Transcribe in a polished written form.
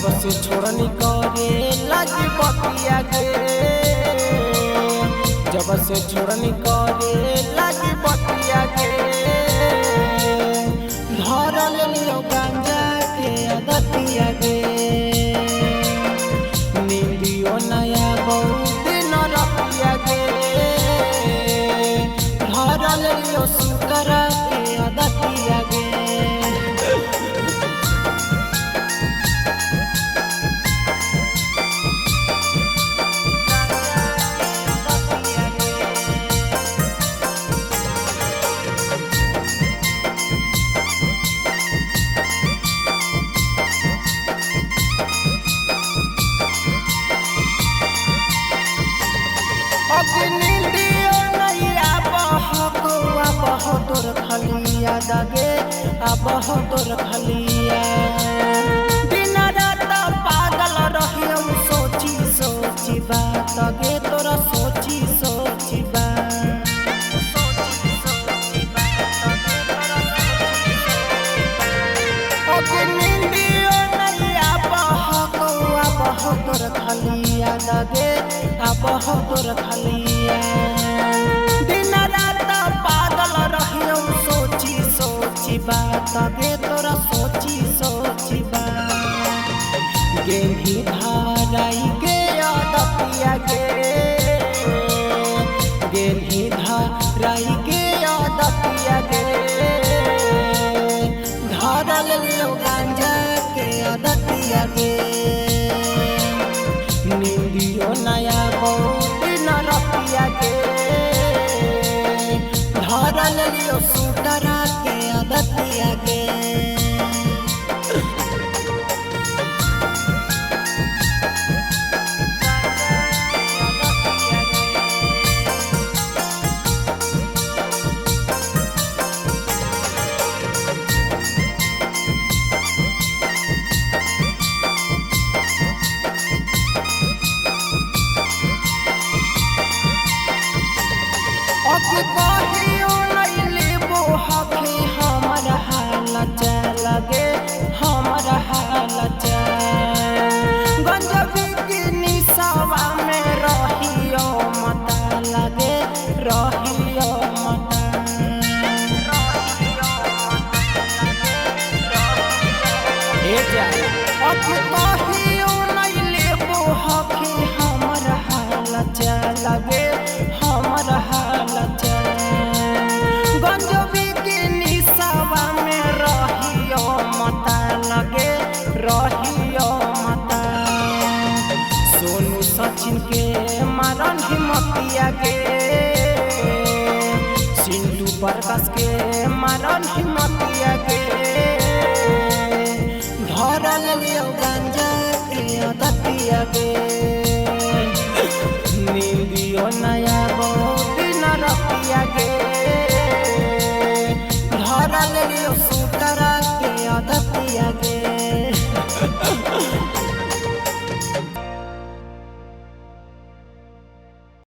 जब से छोड़नी करे लगी बतिया गे, जब से छोड़नी करे लगी बतिया गे, धरल लियो गांजा के आदतिया गे, नीलियो नया बहुत दिन रतिया गे, धरल लियो सुकरा के आदतिया गे। तोर खलिया दागे अब तोर खलिया, दिन रात पागल रहियो सोची सोची बात गे, तोरा सोची सोची बात, नींदियो नहीं अब तोर खलिया दागे अब तोर खलिया, दिन रात पागल रहियो सोची सोची बात गे, तोरा सोची सोची बात, गेली धाराई के आदतिया गे, गेली धाराई के आदतिया गे, धरल लियो गांजा के आदतिया गे, नींदियो नया बहुत न रतिया गे, धरल लियो सुकरा के आदतिया गे। कहियो नहीं लेबो हफी हमर हाल चल गे, हमर हाल चल गंजबी की निशावा में रहियो मत लगे, रहियो मत कहियो नहीं लेबो हफी हमर हाल चल गे, हमर हाल चल गंजबी की निशावा में रहियो मत लगे, रहियो मत, सोनू सचिन के मारन हिम्मतिया गे, सिंटू प्रकाश के मारन हिम्मतिया गे, धरल लियो गांजा के आदतिया गे, नींदियो नहीं